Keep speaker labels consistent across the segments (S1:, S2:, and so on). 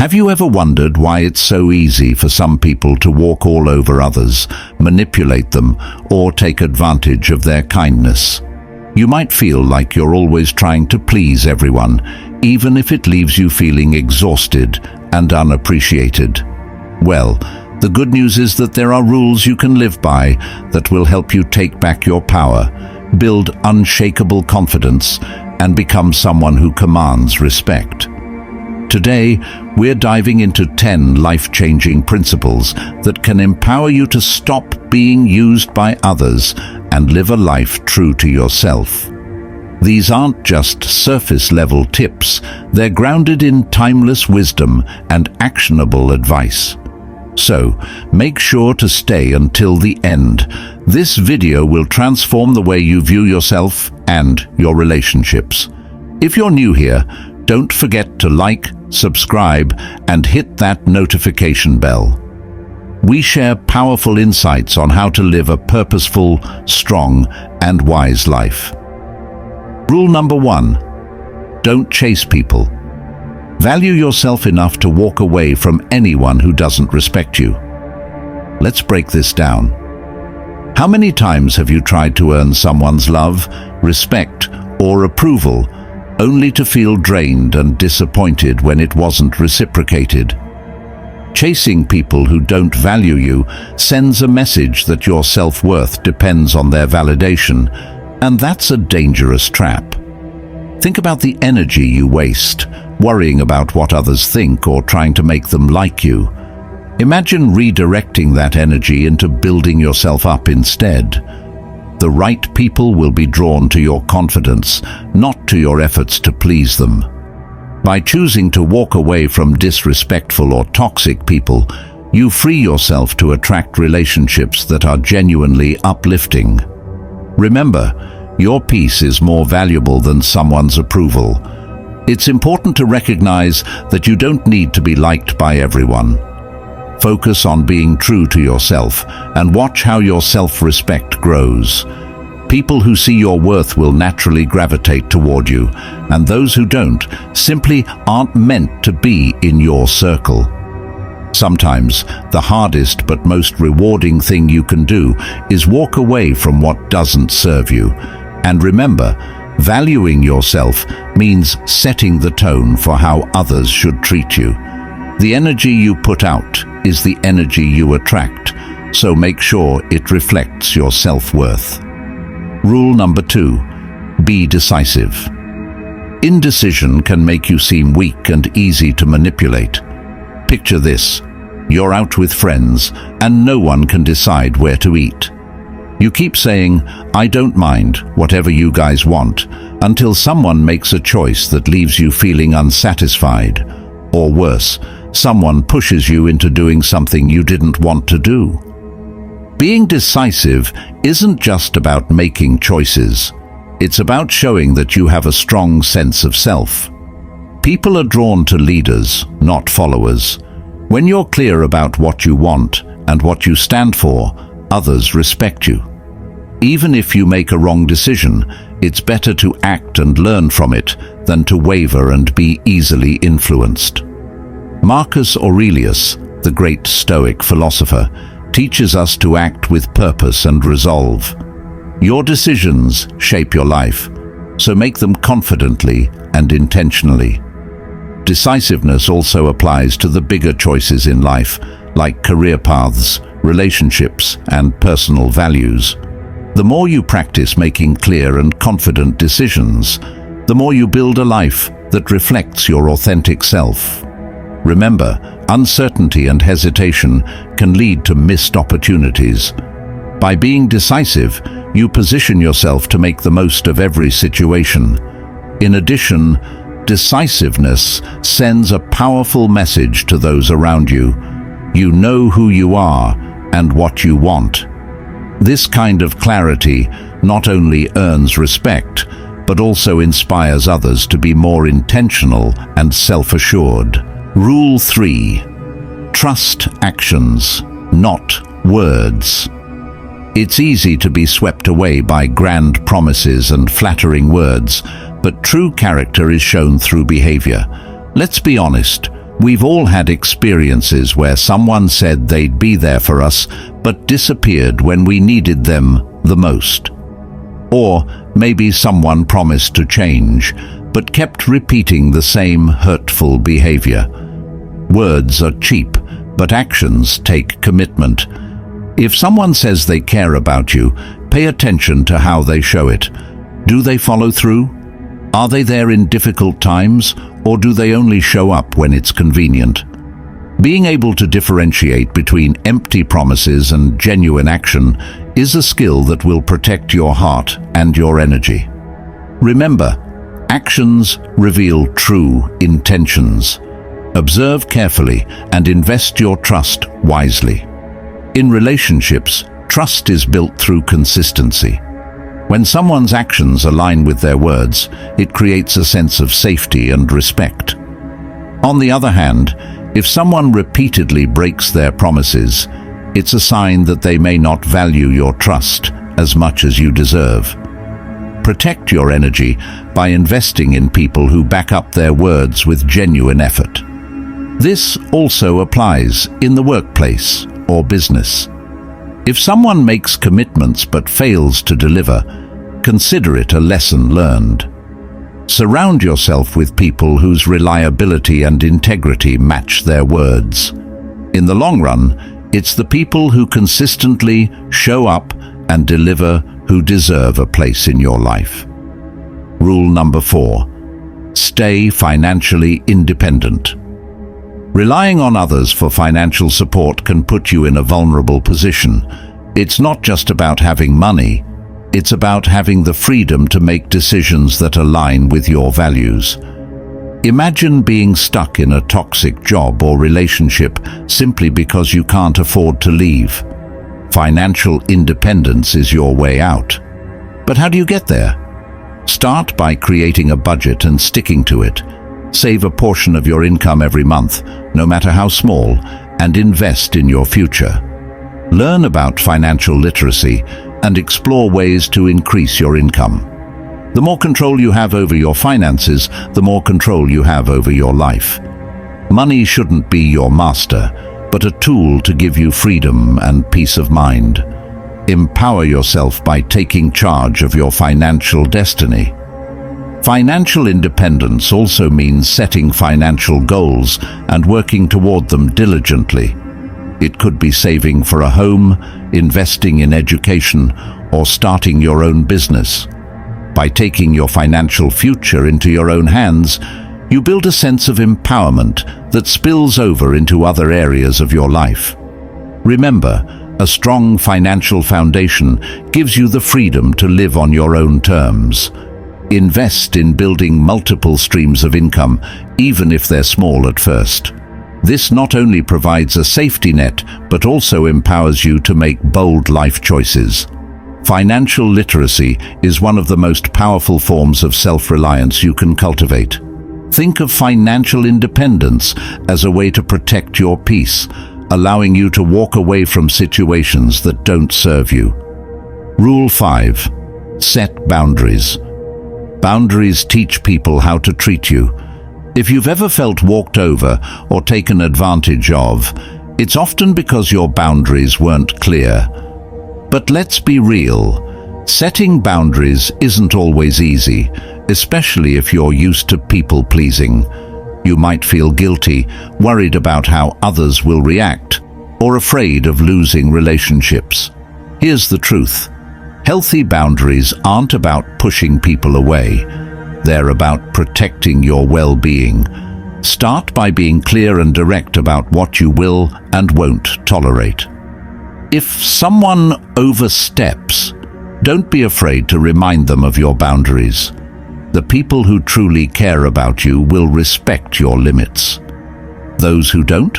S1: Have you ever wondered why it's so easy for some people to walk all over others, manipulate them, or take advantage of their kindness? You might feel like you're always trying to please everyone, even if it leaves you feeling exhausted and unappreciated. Well, the good news is that there are rules you can live by that will help you take back your power, build unshakable confidence, and become someone who commands respect. Today, we're diving into 10 life-changing principles that can empower you to stop being used by others and live a life true to yourself. These aren't just surface-level tips, they're grounded in timeless wisdom and actionable advice. So, make sure to stay until the end. This video will transform the way you view yourself and your relationships. If you're new here, don't forget to like, subscribe, and hit that notification bell. We share powerful insights on how to live a purposeful, strong, and wise life. Rule number 1. Don't chase people. Value yourself enough to walk away from anyone who doesn't respect you. Let's break this down. How many times have you tried to earn someone's love, respect, or approval, only to feel drained and disappointed when it wasn't reciprocated? Chasing people who don't value you sends a message that your self-worth depends on their validation, and that's a dangerous trap. Think about the energy you waste, worrying about what others think or trying to make them like you. Imagine redirecting that energy into building yourself up instead. The right people will be drawn to your confidence, not to your efforts to please them. By choosing to walk away from disrespectful or toxic people, you free yourself to attract relationships that are genuinely uplifting. Remember, your peace is more valuable than someone's approval. It's important to recognize that you don't need to be liked by everyone. Focus on being true to yourself and watch how your self-respect grows. People who see your worth will naturally gravitate toward you, and those who don't simply aren't meant to be in your circle. Sometimes, the hardest but most rewarding thing you can do is walk away from what doesn't serve you. And remember, valuing yourself means setting the tone for how others should treat you. The energy you put out is the energy you attract, so make sure it reflects your self-worth. Rule number 2. Be decisive. Indecision can make you seem weak and easy to manipulate. Picture this. You're out with friends, and no one can decide where to eat. You keep saying, "I don't mind, whatever you guys want," until someone makes a choice that leaves you feeling unsatisfied. Or worse, someone pushes you into doing something you didn't want to do. Being decisive isn't just about making choices. It's about showing that you have a strong sense of self. People are drawn to leaders, not followers. When you're clear about what you want and what you stand for, others respect you. Even if you make a wrong decision, it's better to act and learn from it than to waver and be easily influenced. Marcus Aurelius, the great Stoic philosopher, teaches us to act with purpose and resolve. Your decisions shape your life, so make them confidently and intentionally. Decisiveness also applies to the bigger choices in life, like career paths, relationships, and personal values. The more you practice making clear and confident decisions, the more you build a life that reflects your authentic self. Remember, uncertainty and hesitation can lead to missed opportunities. By being decisive, you position yourself to make the most of every situation. In addition, decisiveness sends a powerful message to those around you. You know who you are and what you want. This kind of clarity not only earns respect, but also inspires others to be more intentional and self-assured. Rule 3. Trust actions, not words. It's easy to be swept away by grand promises and flattering words, but true character is shown through behavior. Let's be honest, We've all had experiences where someone said they'd be there for us, but disappeared when we needed them the most. Or maybe someone promised to change, but kept repeating the same hurtful behavior. Words are cheap, but actions take commitment. If someone says they care about you, pay attention to how they show it. Do they follow through? Are they there in difficult times, or do they only show up when it's convenient? Being able to differentiate between empty promises and genuine action is a skill that will protect your heart and your energy. Remember, actions reveal true intentions. Observe carefully and invest your trust wisely. In relationships, trust is built through consistency. When someone's actions align with their words, it creates a sense of safety and respect. On the other hand, if someone repeatedly breaks their promises, it's a sign that they may not value your trust as much as you deserve. Protect your energy by investing in people who back up their words with genuine effort. This also applies in the workplace or business. If someone makes commitments but fails to deliver, consider it a lesson learned. Surround yourself with people whose reliability and integrity match their words. In the long run, it's the people who consistently show up and deliver who deserve a place in your life. Rule number 4. Stay financially independent. Relying on others for financial support can put you in a vulnerable position. It's not just about having money, it's about having the freedom to make decisions that align with your values. Imagine being stuck in a toxic job or relationship simply because you can't afford to leave. Financial independence is your way out. But how do you get there? Start by creating a budget and sticking to it. Save a portion of your income every month, no matter how small, and invest in your future. Learn about financial literacy and explore ways to increase your income. The more control you have over your finances, the more control you have over your life. Money shouldn't be your master, but a tool to give you freedom and peace of mind. Empower yourself by taking charge of your financial destiny. Financial independence also means setting financial goals and working toward them diligently. It could be saving for a home, investing in education, or starting your own business. By taking your financial future into your own hands, you build a sense of empowerment that spills over into other areas of your life. Remember, a strong financial foundation gives you the freedom to live on your own terms. Invest in building multiple streams of income, even if they're small at first. This not only provides a safety net, but also empowers you to make bold life choices. Financial literacy is one of the most powerful forms of self-reliance you can cultivate. Think of financial independence as a way to protect your peace, allowing you to walk away from situations that don't serve you. Rule 5. Set boundaries. Boundaries teach people how to treat you. If you've ever felt walked over or taken advantage of, it's often because your boundaries weren't clear. But let's be real. Setting boundaries isn't always easy, especially if you're used to people-pleasing. You might feel guilty, worried about how others will react, or afraid of losing relationships. Here's the truth. Healthy boundaries aren't about pushing people away. They're about protecting your well-being. Start by being clear and direct about what you will and won't tolerate. If someone oversteps, don't be afraid to remind them of your boundaries. The people who truly care about you will respect your limits. Those who don't?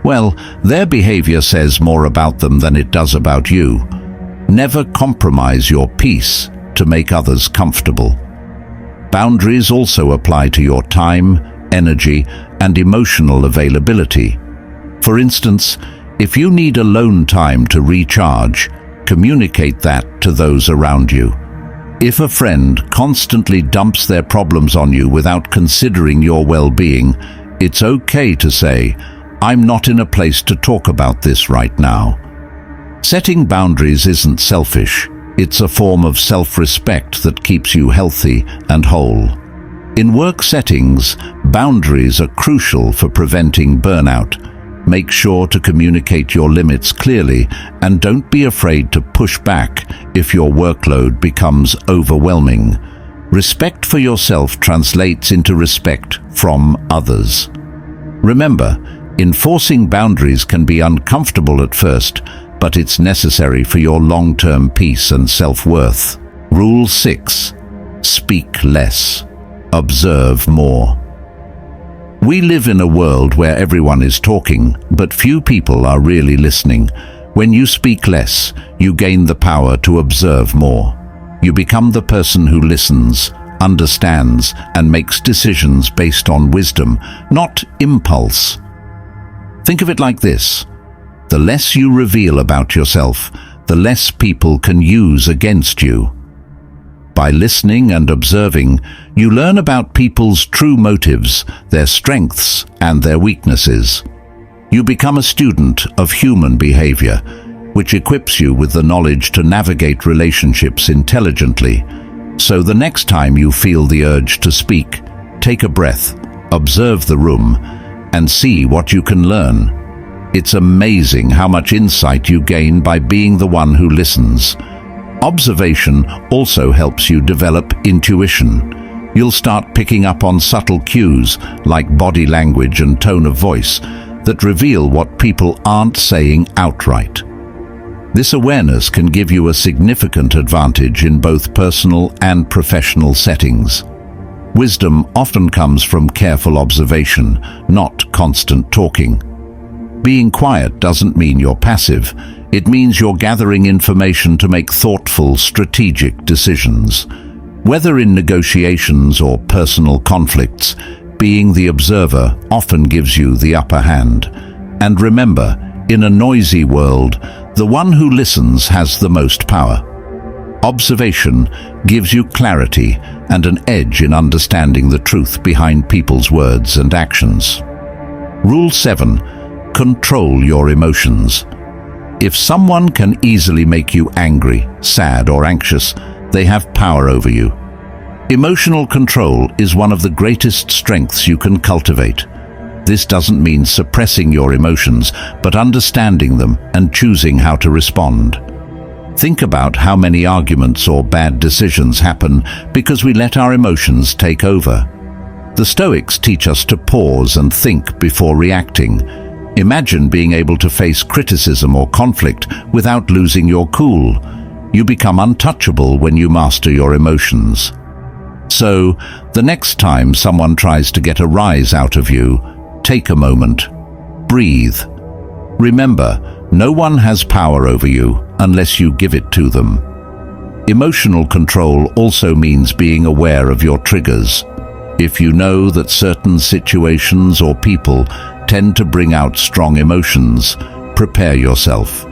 S1: Well, their behavior says more about them than it does about you. Never compromise your peace to make others comfortable. Boundaries also apply to your time, energy, and emotional availability. For instance, if you need alone time to recharge, communicate that to those around you. If a friend constantly dumps their problems on you without considering your well-being, It's okay to say, "I'm not in a place to talk about this right now." Setting boundaries isn't selfish. It's a form of self-respect that keeps you healthy and whole. In work settings, boundaries are crucial for preventing burnout. Make sure to communicate your limits clearly and don't be afraid to push back if your workload becomes overwhelming. Respect for yourself translates into respect from others. Remember, enforcing boundaries can be uncomfortable at first, but it's necessary for your long-term peace and self-worth. Rule 6. Speak less. Observe more. We live in a world where everyone is talking, but few people are really listening. When you speak less, you gain the power to observe more. You become the person who listens, understands, and makes decisions based on wisdom, not impulse. Think of it like this. The less you reveal about yourself, the less people can use against you. By listening and observing, you learn about people's true motives, their strengths, and their weaknesses. You become a student of human behavior, which equips you with the knowledge to navigate relationships intelligently. So the next time you feel the urge to speak, take a breath, observe the room, and see what you can learn. It's amazing how much insight you gain by being the one who listens. Observation also helps you develop intuition. You'll start picking up on subtle cues like body language and tone of voice that reveal what people aren't saying outright. This awareness can give you a significant advantage in both personal and professional settings. Wisdom often comes from careful observation, not constant talking. Being quiet doesn't mean you're passive. It means you're gathering information to make thoughtful, strategic decisions. Whether in negotiations or personal conflicts, being the observer often gives you the upper hand. And remember, in a noisy world, the one who listens has the most power. Observation gives you clarity and an edge in understanding the truth behind people's words and actions. Rule 7. Control your emotions. If someone can easily make you angry, sad, or anxious, they have power over you. Emotional control is one of the greatest strengths you can cultivate. This doesn't mean suppressing your emotions, but understanding them and choosing how to respond. Think about how many arguments or bad decisions happen because we let our emotions take over. The Stoics teach us to pause and think before reacting. Imagine being able to face criticism or conflict without losing your cool. You become untouchable when you master your emotions. So, the next time someone tries to get a rise out of you, take a moment. Breathe. Remember, no one has power over you unless you give it to them. Emotional control also means being aware of your triggers. If you know that certain situations or people tend to bring out strong emotions, prepare yourself.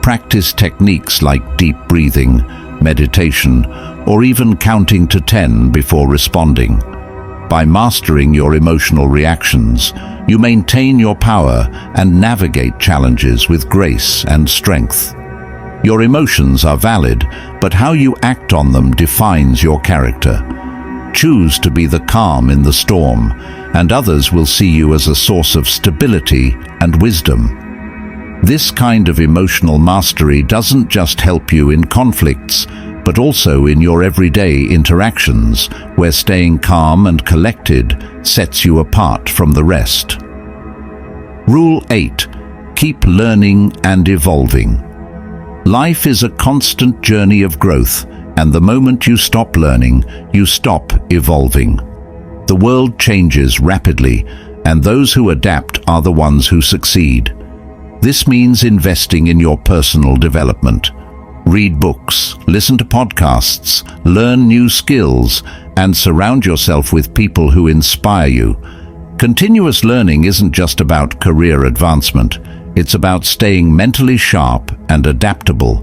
S1: Practice techniques like deep breathing, meditation, or even counting to 10 before responding. By mastering your emotional reactions, you maintain your power and navigate challenges with grace and strength. Your emotions are valid, but how you act on them defines your character. Choose to be the calm in the storm, and others will see you as a source of stability and wisdom. This kind of emotional mastery doesn't just help you in conflicts, but also in your everyday interactions, where staying calm and collected sets you apart from the rest. Rule 8. Keep learning and evolving. Life is a constant journey of growth, and the moment you stop learning, you stop evolving. The world changes rapidly, and those who adapt are the ones who succeed. This means investing in your personal development. Read books, listen to podcasts, learn new skills, and surround yourself with people who inspire you. Continuous learning isn't just about career advancement. It's about staying mentally sharp and adaptable.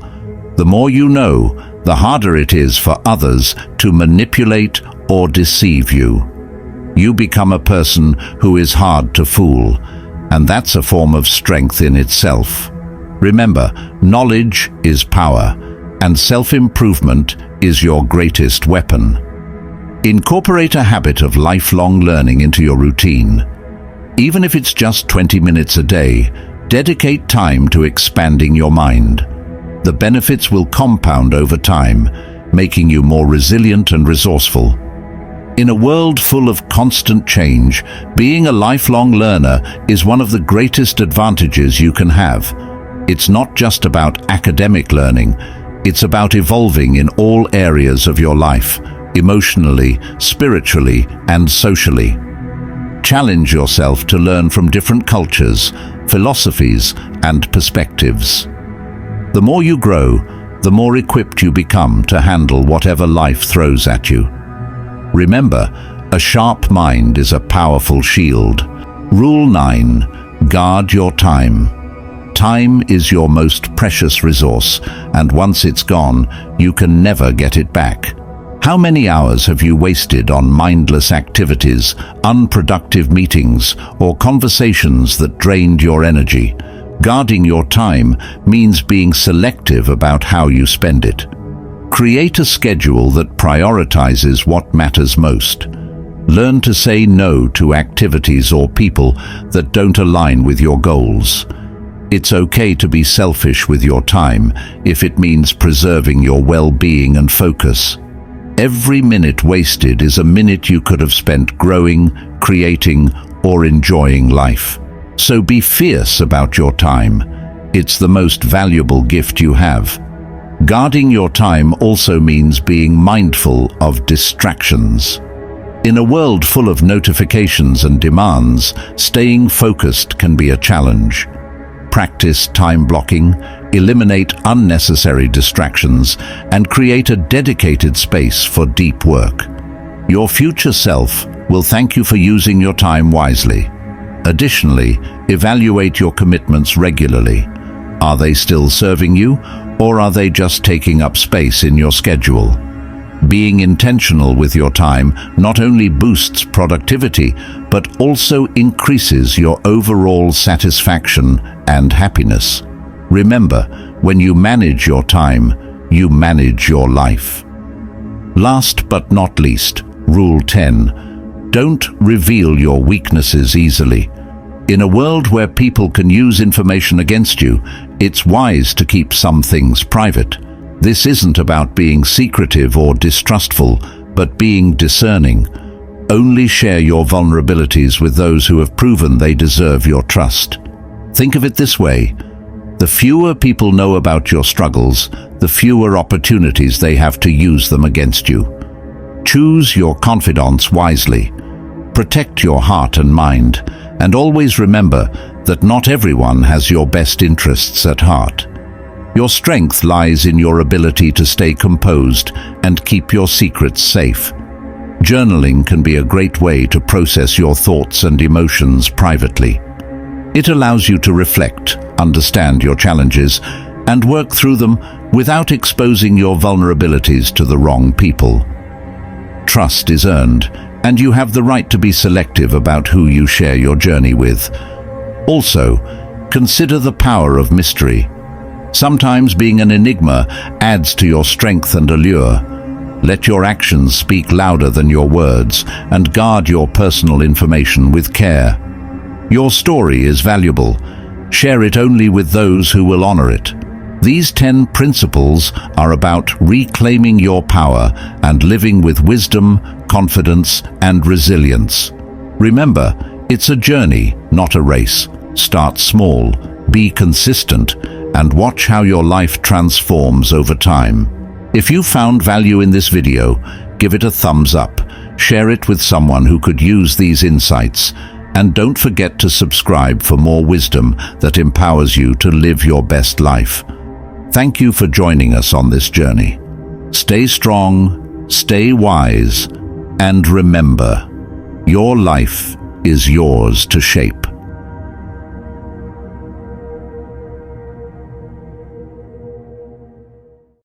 S1: The more you know, the harder it is for others to manipulate or deceive you. you become a person who is hard to fool, and that's a form of strength in itself. Remember, knowledge is power, and self-improvement is your greatest weapon. Incorporate a habit of lifelong learning into your routine. Even if it's just 20 minutes a day, dedicate time to expanding your mind. The benefits will compound over time, making you more resilient and resourceful. In a world full of constant change, being a lifelong learner is one of the greatest advantages you can have. It's not just about academic learning, it's about evolving in all areas of your life, emotionally, spiritually, and socially. Challenge yourself to learn from different cultures, philosophies, and perspectives. The more you grow, the more equipped you become to handle whatever life throws at you. Remember, a sharp mind is a powerful shield. Rule 9. Guard your time. Time is your most precious resource, and once it's gone, you can never get it back. How many hours have you wasted on mindless activities, unproductive meetings, or conversations that drained your energy? Guarding your time means being selective about how you spend it. Create a schedule that prioritizes what matters most. Learn to say no to activities or people that don't align with your goals. It's okay to be selfish with your time if it means preserving your well-being and focus. Every minute wasted is a minute you could have spent growing, creating, or enjoying life. So be fierce about your time. It's the most valuable gift you have. Guarding your time also means being mindful of distractions. In a world full of notifications and demands, staying focused can be a challenge. Practice time blocking, eliminate unnecessary distractions, and create a dedicated space for deep work. Your future self will thank you for using your time wisely. Additionally, evaluate your commitments regularly. Are they still serving you, or are they just taking up space in your schedule? Being intentional with your time not only boosts productivity, but also increases your overall satisfaction and happiness. Remember, when you manage your time, you manage your life. Last but not least, Rule 10. Don't reveal your weaknesses easily. In a world where people can use information against you, it's wise to keep some things private. This isn't about being secretive or distrustful, but being discerning. Only share your vulnerabilities with those who have proven they deserve your trust. Think of it this way: the fewer people know about your struggles, the fewer opportunities they have to use them against you. Choose your confidants wisely. Protect your heart and mind, and always remember that not everyone has your best interests at heart. Your strength lies in your ability to stay composed and keep your secrets safe. Journaling can be a great way to process your thoughts and emotions privately. It allows you to reflect, understand your challenges, and work through them without exposing your vulnerabilities to the wrong people. Trust is earned, and you have the right to be selective about who you share your journey with. Also, consider the power of mystery. Sometimes being an enigma adds to your strength and allure. Let your actions speak louder than your words, and guard your personal information with care. Your story is valuable. Share it only with those who will honor it. These 10 principles are about reclaiming your power and living with wisdom, confidence, and resilience. Remember, it's a journey, not a race. Start small, be consistent, and watch how your life transforms over time. If you found value in this video, give it a thumbs up, share it with someone who could use these insights, and don't forget to subscribe for more wisdom that empowers you to live your best life. Thank you for joining us on this journey. Stay strong, stay wise, and remember, your life is yours to shape.